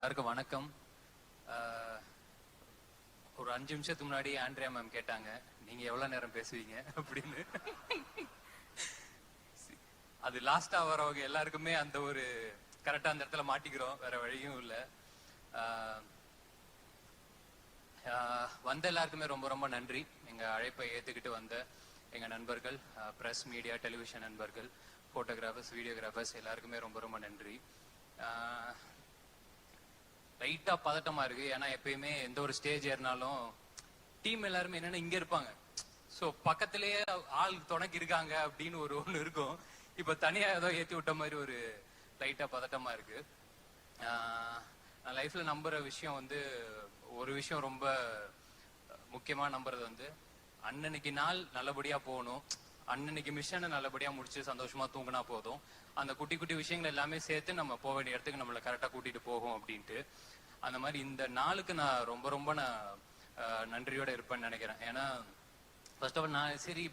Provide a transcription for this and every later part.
எல்லாருக்கும் வணக்கம். ஒரு 5 நிமிஷத்துக்கு முன்னாடி ஆண்ட்ரியா மேம் கேட்டாங்க, நீங்க எவ்வளவு நேரம் பேசுவீங்க அப்படின்னு. அது லாஸ்டா வரவங்க எல்லாருக்குமே அந்த ஒரு கரெக்டா அந்த இடத்துல மாட்டிக்கிறோம், வேற வழியும் இல்ல. வந்த எல்லாருக்குமே ரொம்ப ரொம்ப நன்றி. எங்க அழைப்பை ஏத்துக்கிட்டு வந்த எங்க நண்பர்கள், பிரஸ், மீடியா, டெலிவிஷன் நண்பர்கள், போட்டோகிராஃபர்ஸ், வீடியோகிராஃபர்ஸ் எல்லாருக்குமே ரொம்ப ரொம்ப நன்றி. லைட்டா பதட்டமா இருக்கு. ஏன்னா எப்பயுமே எந்த ஒரு ஸ்டேஜ் ஏறினாலும் டீம் எல்லாருமே என்னன்னா இங்க இருப்பாங்க, சோ பக்கத்திலேயே ஆள் துணைக்கு இருக்காங்க அப்படின்னு ஒண்ணு இருக்கும். இப்ப தனியா ஏதோ ஏத்தி விட்ட மாதிரி ஒரு லைட்டா பதட்டமா இருக்கு. நான் லைஃப்ல நம்புற விஷயம் வந்து ஒரு விஷயம் ரொம்ப முக்கியமா நம்புறது வந்து அன்னன்னைக்கு நாள் நல்லபடியா போகணும், அன்னன்னைக்கு மிஷனை நல்லபடியா முடிச்சு சந்தோஷமா தூங்கினா போதும். அந்த குட்டி குட்டி விஷயங்கள் எல்லாமே சேர்த்து நம்ம போக வேண்டிய இடத்துக்கு நம்மளை கரெக்டா கூட்டிட்டு போகும் அப்படின்ட்டு. அந்த மாதிரி இந்த நாளுக்கு நான் ரொம்ப ரொம்ப நன்றியோட இருப்பேன்னு நினைக்கிறேன். ஏன்னா ஃபர்ஸ்ட் ஆஃப் ஆல் நான் சரி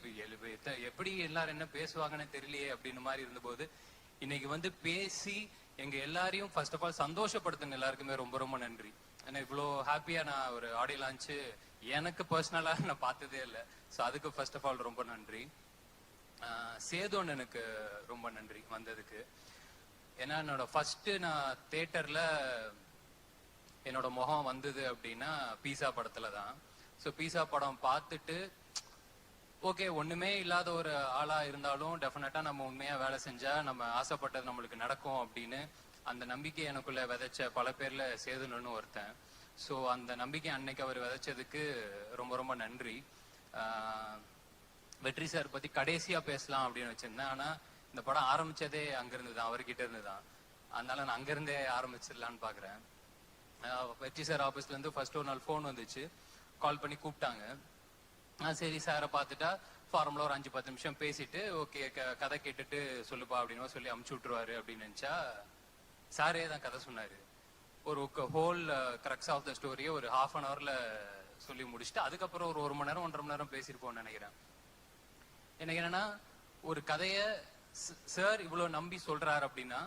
எப்படி எல்லாரும் என்ன பேசுவாங்கன்னு தெரியலையே அப்படின்னு மாதிரி இருந்தபோது இன்னைக்கு வந்து பேசி எங்க எல்லாரையும் ஃபர்ஸ்ட் ஆஃப் ஆல் சந்தோஷப்படுத்துங்க எல்லாருக்குமே ரொம்ப ரொம்ப நன்றி. ஏன்னா இவ்வளோ ஹாப்பியா நான் ஒரு ஆடியோ லான்ச்சு எனக்கு பர்சனலா நான் பார்த்ததே இல்லை. ஸோ அதுக்கு ஃபர்ஸ்ட் ஆஃப் ஆல் ரொம்ப நன்றி. சேதோன்னு எனக்கு ரொம்ப நன்றி வந்ததுக்கு. ஏன்னா என்னோட ஃபர்ஸ்ட் நான் தியேட்டர்ல என்னோட முகம் வந்தது அப்படின்னா பீஸா படத்துல தான். ஸோ பீஸா படம் பார்த்துட்டு ஓகே ஒண்ணுமே இல்லாத ஒரு ஆளா இருந்தாலும் டெஃபினட்டா நம்ம உண்மையா வேலை செஞ்சா நம்ம ஆசைப்பட்டது நம்மளுக்கு நடக்கும் அப்படின்னு அந்த நம்பிக்கை எனக்குள்ள விதைச்ச பல பேர்ல சேதுன்னு ஒருத்தன். ஸோ அந்த நம்பிக்கை அன்னைக்கு அவர் விதைச்சதுக்கு ரொம்ப ரொம்ப நன்றி. வெற்றி சார் பத்தி கடைசியா பேசலாம் அப்படின்னு வச்சிருந்தேன். ஆனா இந்த படம் ஆரம்பிச்சதே அங்கிருந்து தான், அவர்கிட்ட இருந்து தான். அதனால நான் அங்கிருந்தே ஆரம்பிச்சிடலான்னு பாக்குறேன். வெற்றி சார் ஆபீஸ்ல இருந்து ஃபர்ஸ்ட் ஒரு நாள் போன் வந்துச்சு, கால் பண்ணி கூப்பிட்டாங்க. சரி சாரை பார்த்துட்டா ஃபார்முலா ஒரு 5-10 நிமிஷம் பேசிட்டு ஓகே கதை கேட்டுட்டு சொல்லுப்பா அப்படின்னு சொல்லி அமுச்சு விட்டுருவாரு அப்படின்னு நினைச்சா சாரே தான் கதை சொன்னாரு. ஒரு ஹோல் கிரக்ஸ் ஆஃப் த ஸ்டோரியை ஒரு ½ அன் ஹவர்ல சொல்லி முடிச்சுட்டு அதுக்கப்புறம் ஒரு 1 மணி நேரம் 1.5 மணி நேரம் பேசிருப்போம்னு நினைக்கிறேன். எனக்கு என்னன்னா ஒரு கதைய சார் இவ்வளவு நம்பி சொல்றாரு அப்படின்னா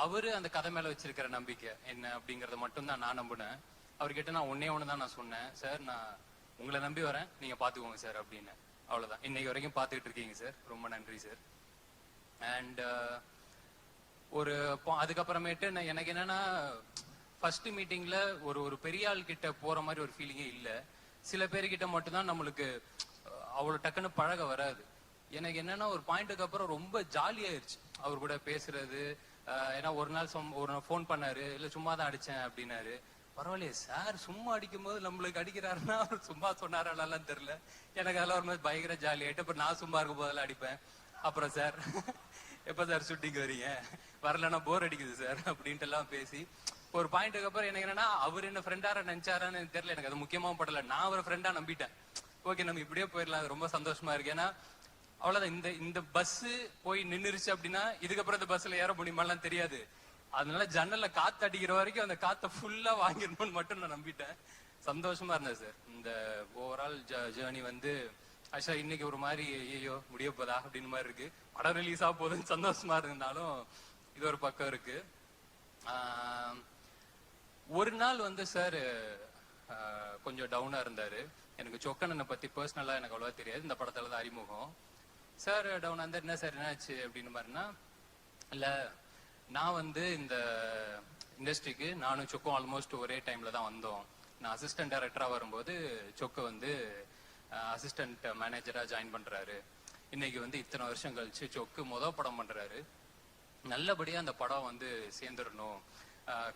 அவரு அந்த கதை மேல வச்சிருக்கிற நம்பிக்கை என்ன அப்படிங்கறத மட்டும் தான் நான் நம்பினேன். அவர்கிட்ட நான் ஒண்ணு தான் நான் சொன்னேன், சார் நான் உங்களை நம்பி வரேன், நீங்க பாத்துக்கோங்க சார் அப்படின்னு. அவ்வளவுதான். இன்னைக்கு வரைக்கும் பாத்துக்கிட்டு இருக்கீங்க சார், ரொம்ப நன்றி சார். அண்ட் அதுக்கப்புறமேட்டு எனக்கு என்னன்னா ஃபர்ஸ்ட் மீட்டிங்ல ஒரு பெரிய ஆள் கிட்ட போற மாதிரி ஒரு ஃபீலிங்கே இல்ல. சில பேர்கிட்ட மட்டும்தான் நம்மளுக்கு அவ்வளவு டக்குன்னு பழக வராது. எனக்கு என்னன்னா ஒரு பாயிண்ட்டுக்கு அப்புறம் ரொம்ப ஜாலியாயிருச்சு அவர் கூட பேசுறது. ஏன்னா ஒரு நாள் போன் பண்ணாரு, இல்ல சும்மா தான் அடிச்சேன் அப்படின்னாரு. பரவாயில்லையே சார் சும்மா அடிக்கும் போது நம்மளுக்கு அடிக்கிறாருன்னா அவர் சும்மா சொன்னாரெல்லாம் தெரியல. எனக்கு அதெல்லாம் ஒரு மாதிரி பயங்கர ஜாலி ஆயிட்டு அப்புறம் நான் சும்மா இருக்கும் போதெல்லாம் அடிப்பேன். அப்புறம் சார் எப்ப சார் ஷூட்டிங் வரீங்க, வரலன்னா போர் அடிக்குது சார் அப்படின்ட்டு எல்லாம் பேசி ஒரு பாயிண்ட்டுக்கு அப்புறம் எனக்கு என்னன்னா அவர் என்ன ஃப்ரெண்டார நினைச்சாரான்னு தெரியல. எனக்கு அது முக்கியமா படல, நான் ஒரு ஃப்ரெண்டா நம்பிட்டேன். ஓகே நம்ம இப்படியே போயிடலாம், ரொம்ப சந்தோஷமா இருக்கு. ஏன்னா அவ்வளவுதான், இந்த பஸ் போய் நின்னுருச்சு அப்படின்னா இதுக்கப்புறம் இந்த பஸ்ல ஏற முடியுமாலாம் தெரியாது. அதனால ஜன்னல்ல காத்து அடிக்கிற வரைக்கும் அந்த காத்த ஃபுல்லா வாங்கிடணும்னு மட்டும் நான் நம்பிட்டேன். சந்தோஷமா இருந்தேன் சார். இந்த ஓவரால் ஜேர்னி வந்து ஆக்சுவலா இன்னைக்கு ஒரு மாதிரி ஐயோ முடிய போதா அப்படின்னு மாதிரி இருக்கு. படம் ரிலீஸ் ஆக போகுதுன்னு சந்தோஷமா இருந்தாலும் இது ஒரு பக்கம் இருக்கு. ஒரு நாள் வந்து சார் கொஞ்சம் டவுனா இருந்தாரு. எனக்கு சொக்கண்ணனை பத்தி பர்சனலா எனக்கு அவ்வளவா தெரியாது, இந்த படத்துல தான் அறிமுகம். சார் டவுனா இருந்தா என்ன சார் என்னாச்சு அப்படின்னு மாதிரினா, இல்ல நான் வந்து இந்த இண்டஸ்ட்ரிக்கு நானும் சொக்கும் ஆல்மோஸ்ட் ஒரே டைம்ல தான் வந்தோம். நான் அசிஸ்டன்ட் டைரக்டரா வரும்போது சொக்க வந்து அசிஸ்டன்ட் மேனேஜரா ஜாயின் பண்றாரு. இன்னைக்கு வந்து இத்தனை வருஷம் கழிச்சு சொக்கு படம் பண்றாரு. நல்லபடியா அந்த படம் வந்து சேர்ந்துடணும்,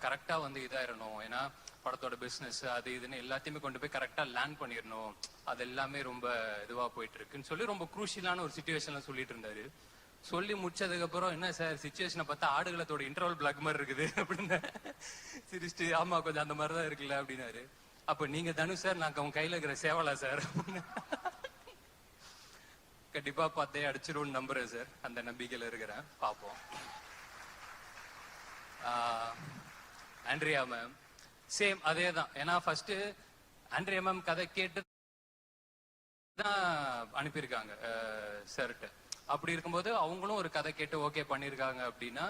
கரெக்டா வந்து இதாயிரணும். ஏன்னா படத்தோட பிசினஸ் அது இதுன்னு எல்லாத்தையுமே கொண்டு போய் கரெக்டா லேண்ட் பண்ணிடணும். அது எல்லாமே ரொம்ப இதுவா போயிட்டு இருக்குன்னு சொல்லி ரொம்ப குரூஷியலான ஒரு சிச்சுவேஷன்ல சொல்லிட்டு இருந்தாரு. சொல்லி முடிச்சதுக்கு அப்புறம் என்ன சார் சிச்சுவேஷனை பார்த்தா ஆடுகளத்தோட இன்டர்வல் பிளாக் மாதிரி இருக்குது அப்படின்னு சிரிச்சுட்டு ஆமா கொஞ்சம் அந்த மாதிரிதான் இருக்குல்ல அப்படின்னாரு. அப்ப நீங்க தனு சார் நான் உங்க கையில இருக்கிற சேவலா சார் கண்டிப்பா பார்த்தே அடிச்சிருவோம்னு நம்புறேன் சார். அந்த நம்பிக்கையில இருக்கிறேன், பாப்போம். ஆண்ட்ரியா மேம் சேம் அதே தான். ஏன்னா ஃபர்ஸ்ட் ஆண்ட்ரியா மேம் கதை கேட்டு தான் அனுப்பியிருக்காங்க சார்ட்ட. அப்படி இருக்கும்போது அவங்களும் ஒரு கதை கேட்டு ஓகே பண்ணிருக்காங்க அப்படின்னா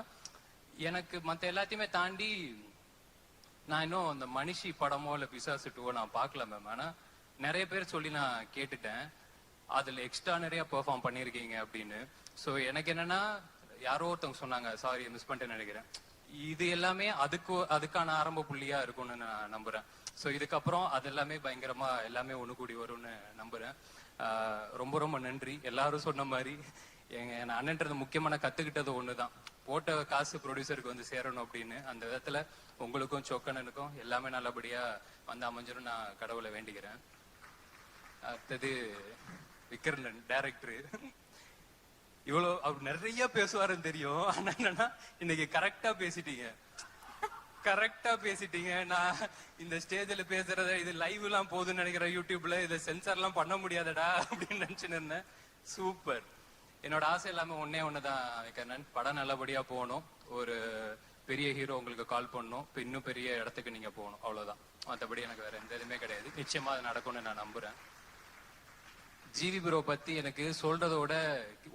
எனக்கு மத்த எல்லாத்தையுமே தாண்டி நான் இன்னும் அந்த மனிஷி படமோ இல்ல பிசாசு டூவோ நான் பார்க்கல மேம். ஆனா நிறைய பேர் சொல்லி நான் கேட்டுட்டேன், அதுல எக்ஸ்ட்ரா நிறைய பெர்ஃபார்ம் பண்ணிருக்கீங்க அப்படின்னு. ஸோ எனக்கு என்னன்னா, யாரோ ஒருத்தவங்க சொன்னாங்க, சாரி மிஸ் பண்ணிட்டேன்னு நினைக்கிறேன், இது எல்லாமே அதுக்கான ஆரம்ப புள்ளியா இருக்கும்னு நான் நம்புறேன். ஸோ இதுக்கப்புறம் அது எல்லாமே பயங்கரமா எல்லாமே ஒண்ணு கூடி வரும்னு நம்புறேன். ரொம்ப ரொம்ப நன்றி. எல்லாரும் சொன்ன மாதிரி என் அண்ணன்றது முக்கியமான கத்துக்கிட்டது ஒண்ணுதான், போட்ட காசு ப்ரொடியூசருக்கு வந்து சேரணும் அப்படின்னு. அந்த விதத்துல உங்களுக்கும் சொக்கனனுக்கும் எல்லாமே நல்லபடியா வந்து அமைஞ்சிடும் நான் கடவுளை வேண்டிக்கிறேன். அடுத்தது விக்ரமன் டைரக்டர். இவ்வளவு அவர் நிறைய பேசுவாருன்னு தெரியும், ஆனா என்னன்னா இன்னைக்கு கரெக்டா பேசிட்டீங்க. நான் இந்த ஸ்டேஜ்ல பேசுறத இது லைவ் எல்லாம் போகுதுன்னு நினைக்கிறேன், யூடியூப்ல இதை சென்சார் எல்லாம் பண்ண முடியாதடா அப்படின்னு நினைச்சுன்னு இருந்தேன். சூப்பர். என்னோட ஆசை எல்லாமே ஒண்ணுதான் விக்ரமன், படம் நல்லபடியா போகணும், ஒரு பெரிய ஹீரோ உங்களுக்கு கால் பண்ணணும், இன்னும் பெரிய இடத்துக்கு நீங்க போகணும், அவ்வளவுதான். மற்றபடி எனக்கு வேற எந்த இதுவுமே கிடையாது. நிச்சயமா அது நடக்கும்னு நான் நம்புறேன். ஜிவி ப்ரோ பத்தி எனக்கு சொல்றதோட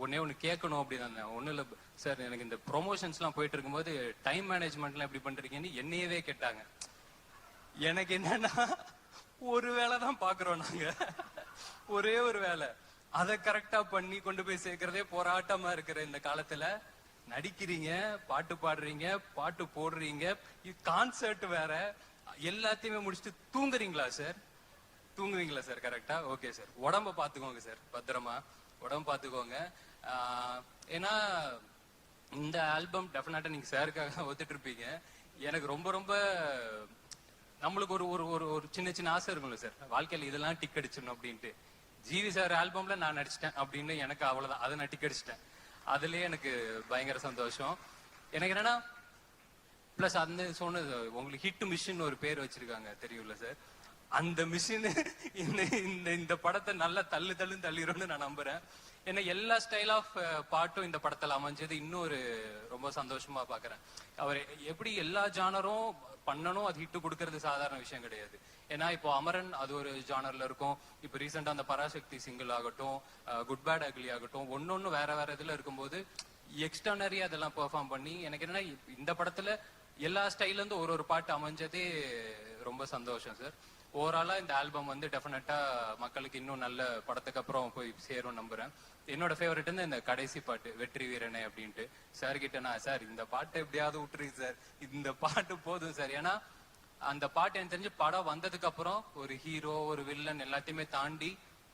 ஒண்ணு கேட்கணும் அப்படின்னு ஒண்ணு இல்ல சார். எனக்கு இந்த ப்ரொமோஷன்ஸ் எல்லாம் போயிட்டு இருக்கும்போது டைம் மேனேஜ்மெண்ட்லாம் எப்படி பண்றீங்கன்னு என்னையவே கேட்டாங்க. எனக்கு என்னன்னா, ஒரு வேலை தான் பாக்குறோம் நாங்க, ஒரே ஒரு வேலை, அதை கரெக்டா பண்ணி கொண்டு போய் சேர்க்கறதே போராட்டமா இருக்கிற இந்த காலத்துல நடிக்கிறீங்க, பாட்டு பாடுறீங்க, பாட்டு போடுறீங்க, கான்சர்ட் வேற, எல்லாத்தையுமே முடிச்சுட்டு தூங்குறீங்களா சார்? தூங்குவீங்களா சார்? கரெக்டா? Okay sir. உடம்ப பாத்துக்கோங்க சார், பத்திரமா உடம்பு பாத்துக்கோங்க. ஏன்னா இந்த ஆல்பம் டெஃபினட்டா நீங்க சாருக்காக ஒத்துட்டு இருப்பீங்க. எனக்கு ரொம்ப ரொம்ப நம்மளுக்கு ஒரு ஒரு ஒரு சின்ன சின்ன ஆசை இருக்கும்ல சார், வாழ்க்கையில இதெல்லாம் டிக் அடிச்சிடணும் அப்படின்ட்டு. ஜிவி சார் ஆல்பம்ல நான் நடிச்சிட்டேன் அப்படின்னு எனக்கு அவ்வளவுதான், அதை நான் டிக் அடிச்சிட்டேன். அதுலயே எனக்கு பயங்கர சந்தோஷம். எனக்கு என்னன்னா, பிளஸ் அந்த சொன்னது உங்களுக்கு ஹிட் மிஷின் ஒரு பேர் வச்சிருக்காங்க தெரியும்ல சார், அந்த மிஷின் இந்த படத்தை நல்லா தள்ளிடும்னு நான் நம்புறேன். ஏன்னா எல்லா ஸ்டைல் ஆஃப் பாட்டும் இந்த படத்துல அமைஞ்சது இன்னொரு ரொம்ப சந்தோஷமா பாக்குறேன். அவர் எப்படி எல்லா ஜானரும் பண்ணணும், அது ஹிட் கொடுக்கறது சாதாரண விஷயம் கிடையாது. ஏன்னா இப்போ அமரன் அது ஒரு ஜானர்ல இருக்கும், இப்போ ரீசெண்டா அந்த பராசக்தி சிங்கிள் ஆகட்டும், குட் பேட் அக்லி ஆகட்டும், ஒன்னொன்னு வேற வேற இதுல இருக்கும்போது எக்ஸ்டர்னரி அதெல்லாம் பெர்ஃபார்ம் பண்ணி, எனக்கு என்னன்னா இந்த படத்துல எல்லா ஸ்டைல இருந்து ஒரு பாட்டு அமைஞ்சதே ரொம்ப சந்தோஷம் சார். ஓவராலா இந்த ஆல்பம் வந்து டெஃபினட்டா மக்களுக்கு இன்னும் நல்ல படத்துக்கு அப்புறம் போய் சேரும் நம்புறேன். என்னோட ஃபேவரட் வந்து இந்த கடைசி பாட்டு வெற்றி வீரனே அப்படின்ட்டு. சார் கிட்ட நான், சார் இந்த பாட்டு எப்படியாவது விட்டுருக்கு சார், இந்த பாட்டு போதும் சார். ஏன்னா அந்த பாட்டு எனக்கு தெரிஞ்சு படம் வந்ததுக்கு அப்புறம் ஒரு ஹீரோ ஒரு வில்லன் எல்லாத்தையுமே தாண்டி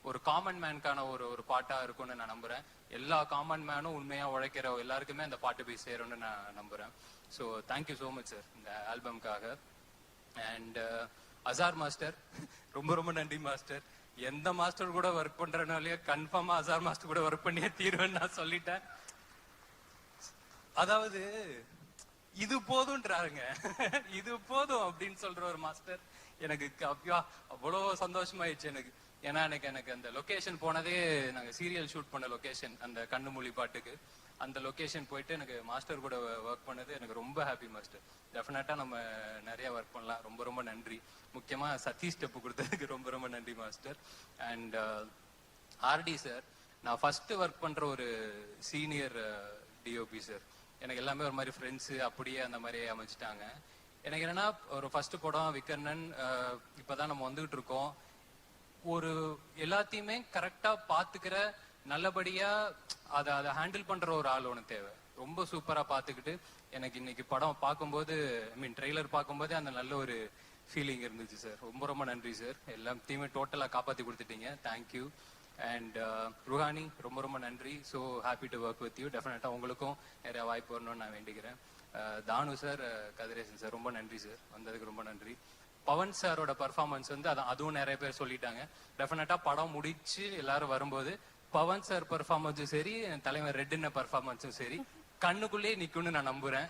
ஒரு காமன் மேனுக்கான ஒரு பாட்டா இருக்கும்னு நான் நம்புறேன். எல்லா காமன் மேனும் உண்மையா உழைக்கிற எல்லாருக்குமே அந்த பாட்டு போய் சேரும்னு நான் நம்புறேன். So thank you so much sir இந்த ஆல்பம்காக. அண்ட் அசார் மாஸ்டர், ரொம்ப ரொம்ப நன்றி மாஸ்டர். எந்த மாஸ்டர் கூட ஒர்க் பண்றனாலயே கன்ஃபார்மா அசார் மாஸ்டர் கூட ஒர்க் பண்ணியே தீர்வேன்னு நான் சொல்லிட்டேன். அதாவது இது போதும்ன்றாருங்க, இது போதும் அப்படின்னு சொல்ற ஒரு மாஸ்டர் எனக்கு அவ்வளவு சந்தோஷமாயிடுச்சு எனக்கு. ஏன்னா எனக்கு அந்த லொகேஷன் போனதே, நாங்க சீரியல் ஷூட் பண்ண லொகேஷன், அந்த கண்ணு மொழி பாட்டுக்கு அந்த லொகேஷன் போயிட்டு எனக்கு மாஸ்டர் கூட ஒர்க் பண்ணது எனக்கு ரொம்ப ஹாப்பி மாஸ்டர். டெஃபினட்டா நம்ம நிறைய ஒர்க் பண்ணலாம். ரொம்ப ரொம்ப நன்றி. முக்கியமா சதீஷ் ஸ்டெப் கொடுத்ததுக்கு ரொம்ப ரொம்ப நன்றி மாஸ்டர். அண்ட் ஆர்டி சார், நான் ஃபர்ஸ்ட் ஒர்க் பண்ற ஒரு சீனியர் டிஓபி சார். எனக்கு எல்லாமே ஒரு மாதிரி ஃப்ரெண்ட்ஸ் அப்படியே அந்த மாதிரி அமைச்சிட்டாங்க. எனக்கு என்னன்னா, ஒரு ஃபர்ஸ்ட் படம் விக்ரமன், இப்பதான் நம்ம வந்துகிட்டு இருக்கோம், ஒரு எல்லாத்தையுமே கரெக்டா பாத்துக்கிற, நல்லபடியா அதை ஹேண்டில் பண்ற ஒரு ஆள் ஒன்று தேவை. ரொம்ப சூப்பரா பாத்துக்கிட்டு எனக்கு இன்னைக்கு படம் பார்க்கும்போது, ட்ரெய்லர் பார்க்கும்போதே அந்த நல்ல ஒரு ஃபீலிங் இருந்துச்சு சார். ரொம்ப ரொம்ப நன்றி சார், எல்லாத்தையுமே டோட்டலா காப்பாத்தி கொடுத்துட்டீங்க. தேங்க்யூ. அண்ட் ருஹானி, ரொம்ப ரொம்ப நன்றி. So happy to work with you. டெஃபினட்டா உங்களுக்கும் நிறைய வாய்ப்பு வரணும்னு நான் வேண்டிக்கிறேன். தானு சார், கதிரேசன் சார், ரொம்ப நன்றி சார், வந்ததுக்கு ரொம்ப நன்றி. பவன் சாரோட பர்ஃபார்மன்ஸ் வந்து அதுவும் நிறைய பேர் சொல்லிட்டாங்க. டெஃபினட்டா படம் முடிச்சு எல்லாரும் வரும்போது பவன் சார் பர்ஃபார்மன்ஸும் சரி, தலைவர் ரெட்டின பர்ஃபார்மன்ஸும் சரி கண்ணுக்குள்ளேயே நிக்கும்னு நான் நம்புறேன்.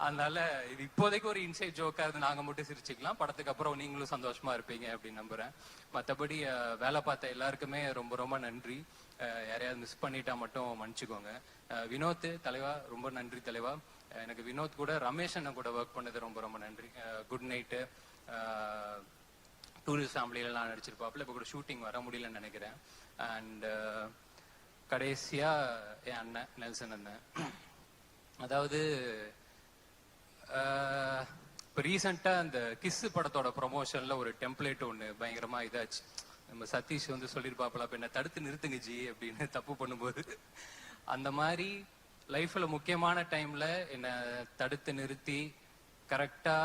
அதனால இது இப்போதைக்கு ஒரு இன்சைட் ஜோக்கா இருந்து நாங்க மட்டும் சிரிச்சுக்கலாம், படத்துக்கு அப்புறம் நீங்களும் சந்தோஷமா இருப்பீங்க அப்படின்னு நம்புறேன். மற்றபடி வேலை பார்த்த எல்லாருக்குமே ரொம்ப ரொம்ப நன்றி. யாரையாவது மிஸ் பண்ணிட்டா மட்டும் மன்னிச்சுக்கோங்க. வினோத் தலைவா, ரொம்ப நன்றி தலைவா. எனக்கு வினோத் கூட ரமேஷ் அண்ணன் கூட ஒர்க் பண்ணது ரொம்ப ரொம்ப நன்றி. குட் நைட்டு, டூரிஸ்ட் ஃபேமிலியிலாம் நடிச்சிருப்பாப்புல, இப்போ கூட ஷூட்டிங் வர முடியலன்னு நினைக்கிறேன். அண்ட் கடைசியா என் அண்ணன் நெல்சன் அண்ணன். அதாவது இப்போ ரீசெண்டா அந்த கிஸ் படத்தோட ப்ரொமோஷன்ல ஒரு டெம்ப்ளேட் ஒண்ணு பயங்கரமா இதாச்சு. நம்ம சதீஷ் வந்து சொல்லியிருப்பாப்புல, அப்ப என்ன தடுத்து நிறுத்துங்க ஜி அப்படின்னு தப்பு பண்ணும்போது. அந்த மாதிரி லைஃப்ல முக்கியமான டைம்ல என்ன தடுத்து நிறுத்தி கரெக்டா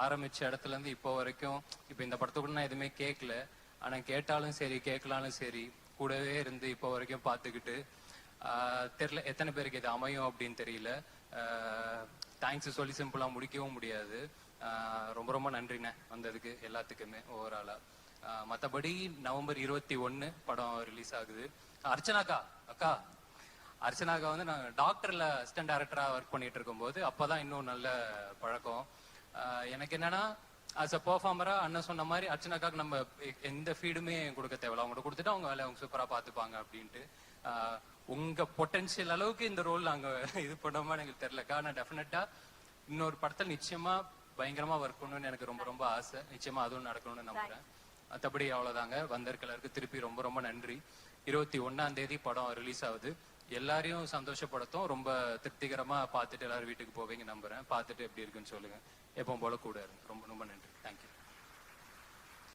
ஆரம்பிச்ச இடத்துல இருந்து இப்போ வரைக்கும், இப்ப இந்த படத்துக்குள்ள நான் எதுவுமே கேட்கல, ஆனா கேட்டாலும் சரி கேட்கலாலும் சரி கூடவே இருந்து இப்போ வரைக்கும் பார்த்துக்கிட்டு, தெரியல எத்தனை பேருக்கு இது அமையும் அப்படின்னு தெரியல. தேங்க்ஸ் சொல்லி சிம்பிளா முடிக்கவும் முடியாது. ரொம்ப ரொம்ப நன்றிண்ணே வந்ததுக்கு எல்லாத்துக்குமே ஓவராலா. மற்றபடி நவம்பர் 21 படம் ரிலீஸ் ஆகுது. அர்ச்சனாக்கா அக்கா அர்ச்சனாக்கா வந்து நான் டாக்டர்ல அசிஸ்டன்ட் டைரக்டரா ஒர்க் பண்ணிட்டு இருக்கும்போது அப்பதான் இன்னும் நல்ல பழக்கம். எனக்கு என்னன்னா அஸ் அ பெர்ஃபார்மரா அண்ணன் சொன்ன மாதிரி அர்ச்சனாக்காக்கு நம்ம எந்த ஃபீடுமே கொடுக்க தேவையில்ல, அவங்க கொடுத்துட்டு அவங்க வேலையை அவங்க சூப்பரா பார்த்துப்பாங்க அப்படின்ட்டு. உங்க பொட்டன்ஷியல் அளவுக்கு இந்த ரோல் நாங்க இது பண்ணோமா எனக்கு தெரியலக்கா. நான் டெஃபினட்டா இன்னொரு படத்தில் நிச்சயமா பயங்கரமா ஒர்க் பண்ணணும்னு எனக்கு ரொம்ப ரொம்ப ஆசை. நிச்சயமா அதுவும் நடக்கணும்னு நம்புறேன். மற்றபடி அவ்வளவுதாங்க. வந்திருக்கலருக்கு திருப்பி ரொம்ப ரொம்ப நன்றி. 21ஆம் தேதி படம் ரிலீஸ் ஆகுது. எல்லாரையும் சந்தோஷப்படுத்தும். ரொம்ப திருப்திகரமா பார்த்துட்டு எல்லாரும் வீட்டுக்கு போவீங்க நம்புறேன். பார்த்துட்டு எப்படி இருக்குன்னு சொல்லுங்க. எப்பவும் போல கூட இருங்க. ரொம்ப ரொம்ப நன்றி. தேங்க்யூ.